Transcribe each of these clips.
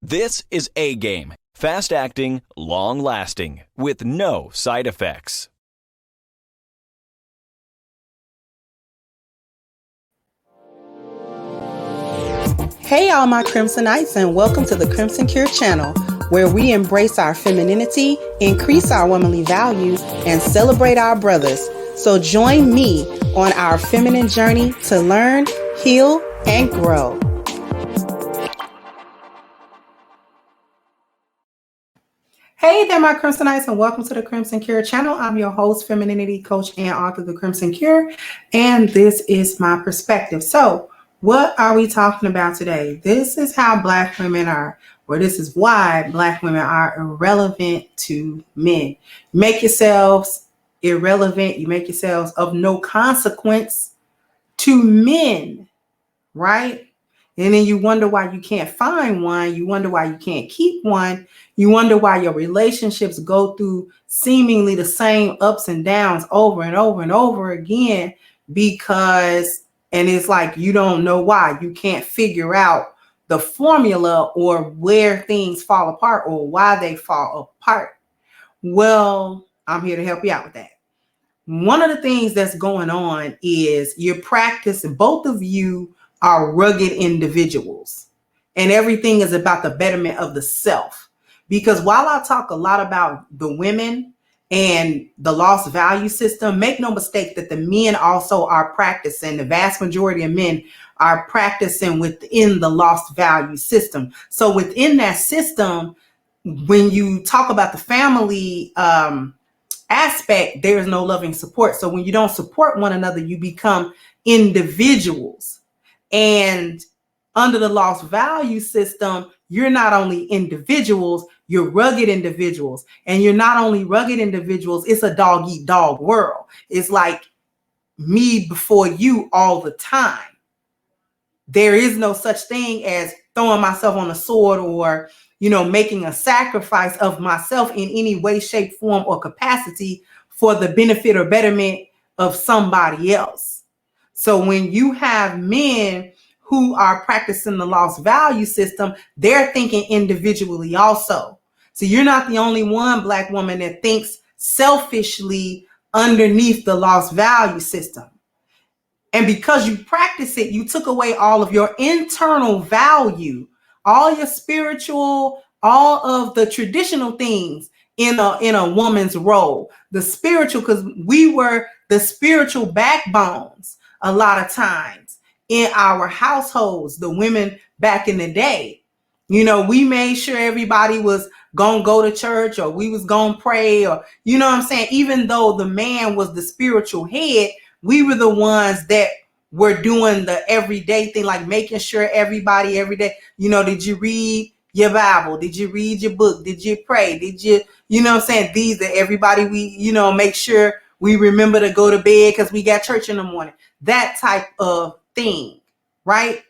This is A-Game, fast-acting, long-lasting, with no side effects. Hey all my Crimsonites, and welcome to the Crimson Cure channel, where we embrace our femininity, increase our womanly values, and celebrate our brothers. So join me on our feminine journey to learn, heal, and grow. Hey there, my Crimsonites, and welcome to the Crimson Cure channel. I'm your host, femininity coach, and author of the Crimson Cure, and this is my perspective. So, what are we talking about today? This is how Black women are, or this is why Black women are irrelevant to men. Make yourselves irrelevant. You make yourselves of no consequence to men, right? And then you wonder why you can't find one. You wonder why you can't keep one. You wonder why your relationships go through seemingly the same ups and downs over and over and over again, because, and it's like you don't know why. You can't figure out the formula or where things fall apart or why they fall apart. Well, I'm here to help you out with that. One of the things that's going on is you're practicing, both of you are rugged individuals, and everything is about the betterment of the self. Because while I talk a lot about the women and the lost value system, make no mistake that the men also are practicing. The vast majority of men are practicing within the lost value system. So within that system, when you talk about the family aspect, there is no loving support. So when you don't support one another, you become individuals. And under the lost value system, you're not only individuals, you're rugged individuals. And you're not only rugged individuals, it's a dog eat dog world. It's like me before you all the time. There is no such thing as throwing myself on a sword or, making a sacrifice of myself in any way, shape, form, or capacity for the benefit or betterment of somebody else. So when you have men who are practicing the lost value system, they're thinking individually also. So you're not the only one, Black woman, that thinks selfishly underneath the lost value system. And because you practice it, you took away all of your internal value, all your spiritual, all of the traditional things in a woman's role. The spiritual, because we were the spiritual backbones a lot of times in our households, the women back in the day. We made sure everybody was going to go to church, or we was going to pray, or, what I'm saying? Even though the man was the spiritual head, we were the ones that were doing the everyday thing, like making sure everybody every day, did you read your Bible? Did you read your book? Did you pray? Did you, what I'm saying? These are everybody, we, make sure we remember to go to bed because we got church in the morning. That type of thing, right?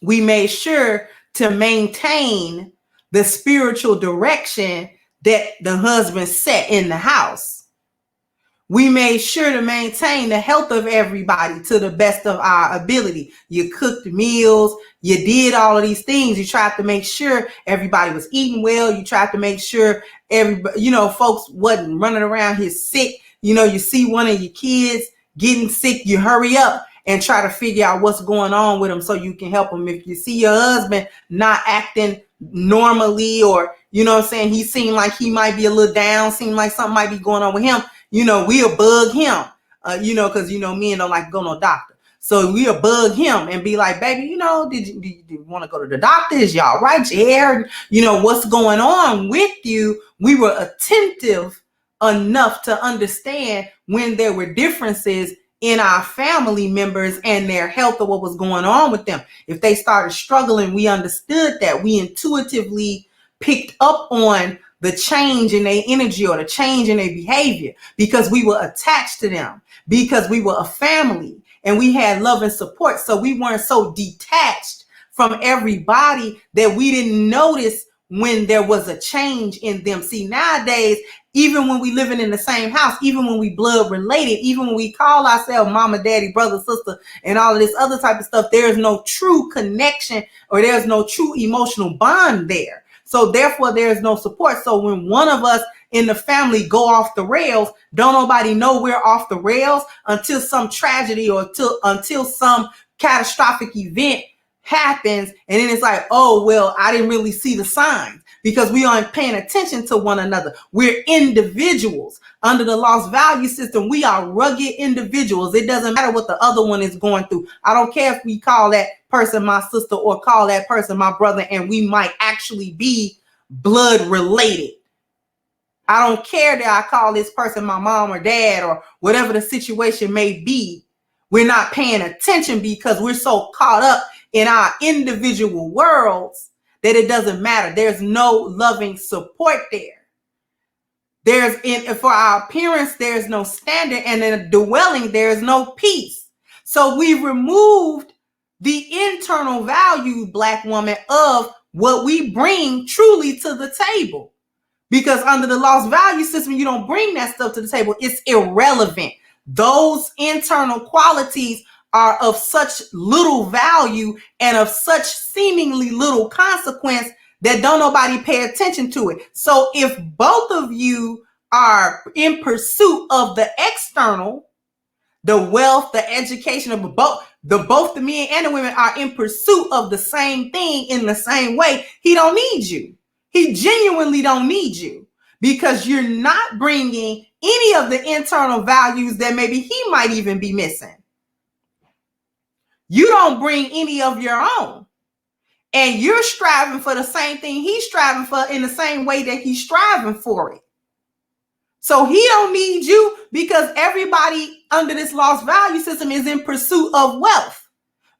We made sure to maintain the spiritual direction that the husband set in the house. We made sure to maintain the health of everybody to the best of our ability. You cooked meals, you did all of these things. You tried to make sure everybody was eating well. You tried to make sure everybody, folks wasn't running around here sick. You see one of your kids getting sick, you hurry up and try to figure out what's going on with them so you can help them. If you see your husband not acting normally, or, he seemed like he might be a little down, seemed like something might be going on with him, we'll bug him, because, men don't like to go to no doctor. So we'll bug him and be like, baby, did you want to go to the doctor? Is y'all right? Your hair, what's going on with you? We were attentive enough to understand when there were differences in our family members and their health, or what was going on with them. If they started struggling, we understood that. We intuitively picked up on the change in their energy or the change in their behavior, because we were attached to them, because we were a family and we had love and support. So we weren't so detached from everybody that we didn't notice when there was a change in them. See, nowadays, even when we living in the same house, even when we blood related, even when we call ourselves mama, daddy, brother, sister, and all of this other type of stuff, there is no true connection or there's no true emotional bond there. So therefore, there is no support. So when one of us in the family go off the rails, don't nobody know we're off the rails until some tragedy or until some catastrophic event happens. And then it's like, oh, well, I didn't really see the signs because we aren't paying attention to one another. We're individuals. Under the lost value system, we are rugged individuals. It doesn't matter what the other one is going through. I don't care if we call that person my sister or call that person my brother, and we might actually be blood related. I don't care that I call this person my mom or dad or whatever the situation may be. We're not paying attention because we're so caught up in our individual worlds that it doesn't matter. There's no loving support there. For our appearance, there's no standard, and in a dwelling, there's no peace. So we've removed the internal value, Black woman, of what we bring truly to the table. Because under the lost value system, you don't bring that stuff to the table. It's irrelevant. Those internal qualities are of such little value and of such seemingly little consequence that don't nobody pay attention to it. So if both of you are in pursuit of the external, the wealth, the education of both the men and the women are in pursuit of the same thing in the same way, he don't need you. He genuinely don't need you because you're not bringing any of the internal values that maybe he might even be missing. You don't bring any of your own. And you're striving for the same thing he's striving for in the same way that he's striving for it. So he don't need you because everybody under this lost value system is in pursuit of wealth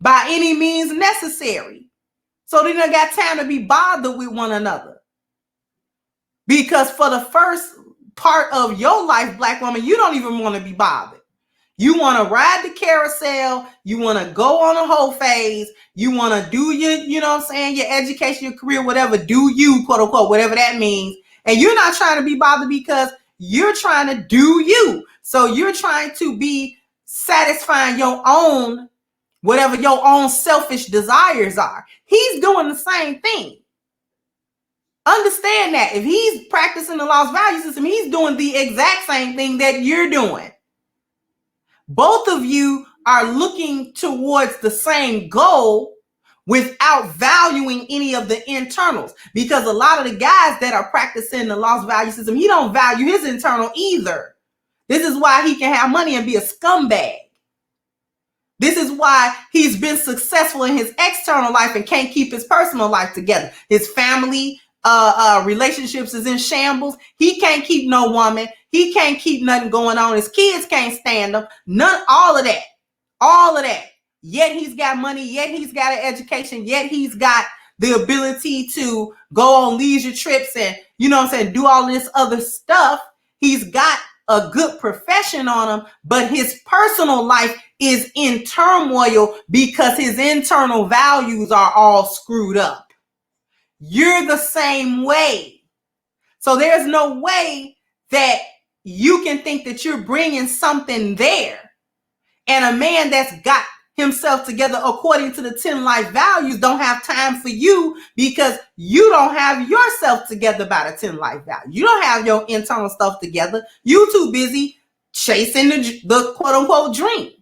by any means necessary. So they don't got time to be bothered with one another. Because for the first part of your life, Black woman, you don't even want to be bothered. You want to ride the carousel. You want to go on a whole phase. You want to do your education, your career, whatever, do you, quote unquote, whatever that means. And you're not trying to be bothered because you're trying to do you. So you're trying to be satisfying your own, whatever your own selfish desires are. He's doing the same thing. Understand that if he's practicing the lost value system, he's doing the exact same thing that you're doing. Both of you are looking towards the same goal without valuing any of the internals, because a lot of the guys that are practicing the lost value system, he don't value his internal either. This is why he can have money and be a scumbag. This is why he's been successful in his external life and can't keep his personal life together. His family relationships is in shambles. He can't keep no woman. He can't keep nothing going on. His kids can't stand him. All of that. Yet he's got money. Yet he's got an education. Yet he's got the ability to go on leisure trips and, do all this other stuff. He's got a good profession on him, but his personal life is in turmoil because his internal values are all screwed up. You're the same way. So there's no way that you can think that you're bringing something there. And a man that's got himself together according to the 10 life values don't have time for you because you don't have yourself together by the 10 life value. You don't have your internal stuff together. You too busy chasing the quote unquote dream.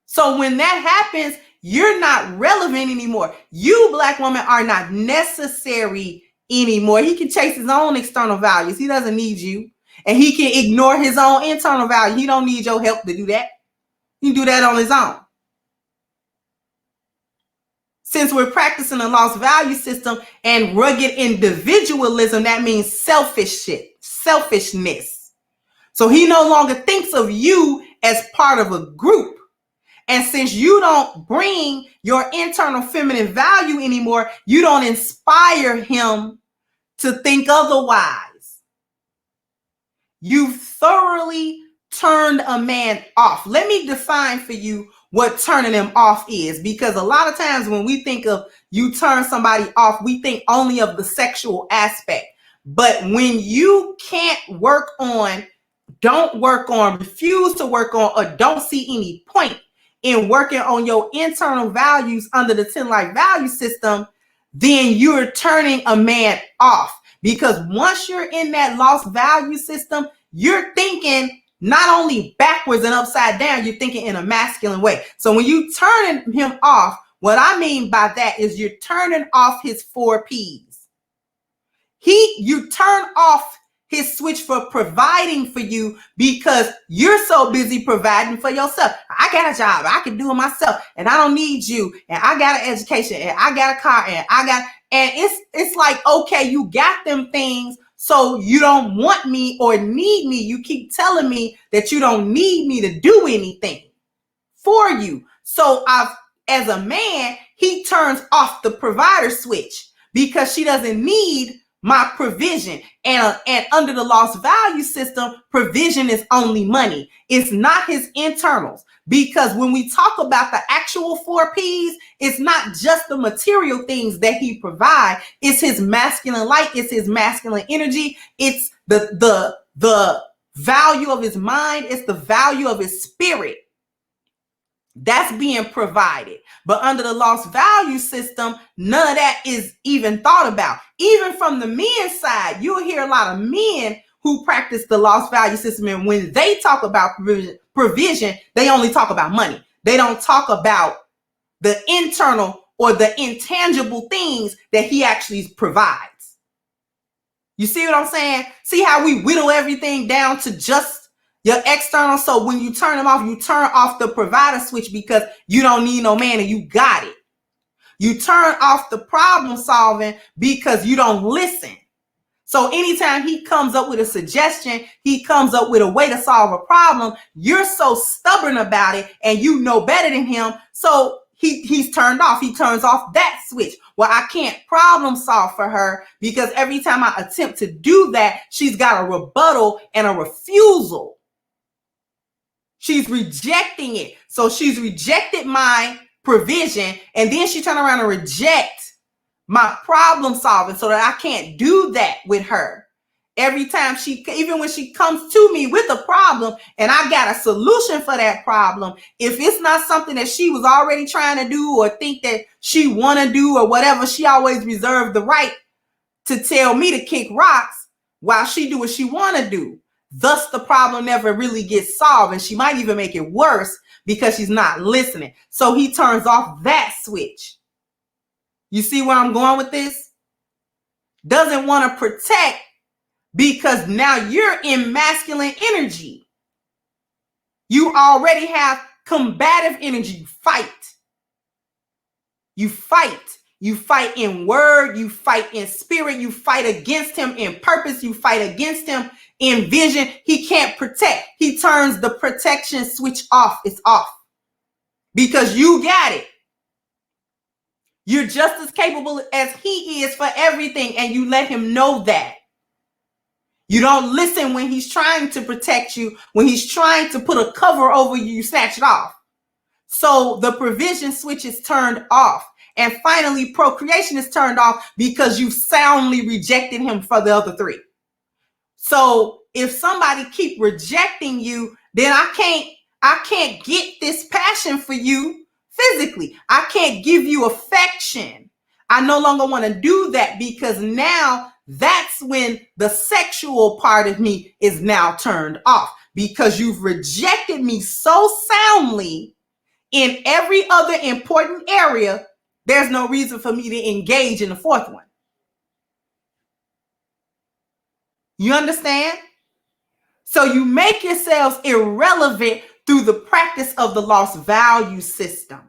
So when that happens, you're not relevant anymore. You, Black woman, are not necessary anymore. He can chase his own external values. He doesn't need you. And he can ignore his own internal value. He don't need your help to do that. He can do that on his own. Since we're practicing a lost value system and rugged individualism, that means selfishness. So he no longer thinks of you as part of a group. And since you don't bring your internal feminine value anymore, you don't inspire him to think otherwise. You've thoroughly turned a man off. Let me define for you what turning him off is, because a lot of times when we think of you turn somebody off, we think only of the sexual aspect. But when you can't work on, don't work on, refuse to work on, or don't see any point in working on your internal values under the 10 life value system, then you're turning a man off. Because once you're in that lost value system, you're thinking not only backwards and upside down, you're thinking in a masculine way. So when you turn him off, what I mean by that is you're turning off his 4 P's. You turn off his switch for providing for you because you're so busy providing for yourself. I got a job, I can do it myself, and I don't need you, and I got an education, and I got a car, and it's like, okay, you got them things, so you don't want me or need me. You keep telling me that you don't need me to do anything for you. So as a man, he turns off the provider switch because she doesn't need my provision. And under the lost value system, provision is only money. It's not his internals. Because when we talk about the actual 4 P's, it's not just the material things that he provides. It's his masculine light. It's his masculine energy. It's the value of his mind. It's the value of his spirit. That's being provided. But under the lost value system, none of that is even thought about. Even from the men's side, you'll hear a lot of men who practice the lost value system. And when they talk about provision, they only talk about money. They don't talk about the internal or the intangible things that he actually provides. You see what I'm saying? See how we whittle everything down to just your external. So when you turn them off, you turn off the provider switch because you don't need no man and you got it. You turn off the problem solving because you don't listen. So anytime he comes up with a suggestion, he comes up with a way to solve a problem, you're so stubborn about it and you know better than him. So he's turned off. He turns off that switch. Well, I can't problem solve for her because every time I attempt to do that, she's got a rebuttal and a refusal. She's rejecting it. So she's rejected my provision, and then she turned around and reject my problem solving so that I can't do that with her. Every time even when she comes to me with a problem and I got a solution for that problem, if it's not something that she was already trying to do or think that she want to do or whatever, she always reserved the right to tell me to kick rocks while she do what she want to do. Thus, the problem never really gets solved, and she might even make it worse because she's not listening. So he turns off that switch. You see where I'm going with this? Doesn't want to protect because now you're in masculine energy. You already have combative energy. You fight. You fight. You fight in word. You fight in spirit. You fight against him in purpose. You fight against him in vision. He can't protect. He turns the protection switch off. It's off because you got it. You're just as capable as he is for everything, and you let him know that. You don't listen when he's trying to protect you. When he's trying to put a cover over you, you snatch it off. So the provision switch is turned off. And finally, procreation is turned off because you soundly rejected him for the other 3. So if somebody keep rejecting you, then I can't get this passion for you physically. I can't give you affection. I no longer want to do that because now that's when the sexual part of me is now turned off because you've rejected me so soundly in every other important area. There's no reason for me to engage in the 4th one. You understand? So you make yourselves irrelevant through the practice of the lost value system.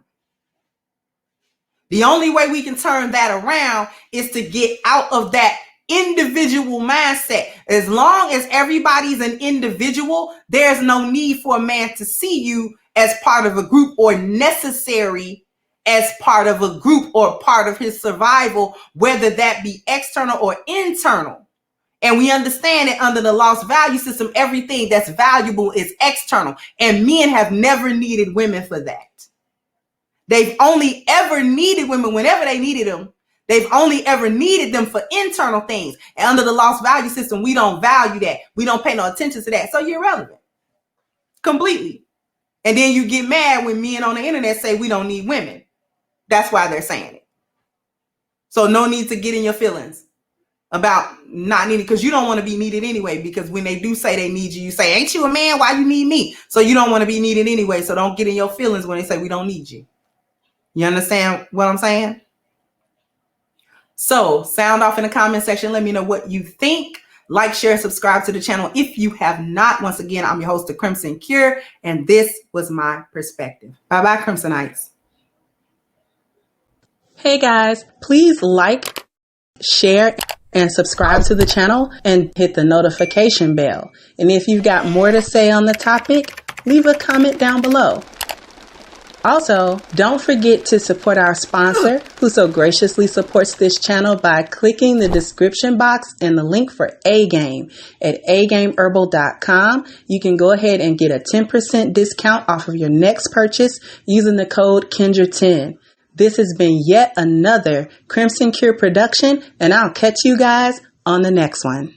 The only way we can turn that around is to get out of that individual mindset. As long as everybody's an individual, there's no need for a man to see you as part of a group or necessary as part of a group or part of his survival, whether that be external or internal. And we understand that under the lost value system, everything that's valuable is external. And men have never needed women for that. They've only ever needed women whenever they needed them They've only ever needed them for internal things. And under the lost value system, we don't value that. We don't pay no attention to that. So you're irrelevant. Completely. And then you get mad when men on the internet say we don't need women. That's why they're saying it. So no need to get in your feelings about not needing, because you don't want to be needed anyway. Because when they do say they need you, you say, ain't you a man? Why you need me? So you don't want to be needed anyway. So don't get in your feelings when they say we don't need you. You understand what I'm saying? So sound off in the comment section. Let me know what you think. Like, share, subscribe to the channel if you have not. Once again, I'm your host, The Crimson Cure, and this was my perspective. Bye-bye, Crimsonites. Hey guys, please like, share, and subscribe to the channel and hit the notification bell. And if you've got more to say on the topic, leave a comment down below. Also, don't forget to support our sponsor, who so graciously supports this channel by clicking the description box and the link for A-Game at agameherbal.com. You can go ahead and get a 10% discount off of your next purchase using the code Kendra10. This has been yet another Crimson Cure production, and I'll catch you guys on the next one.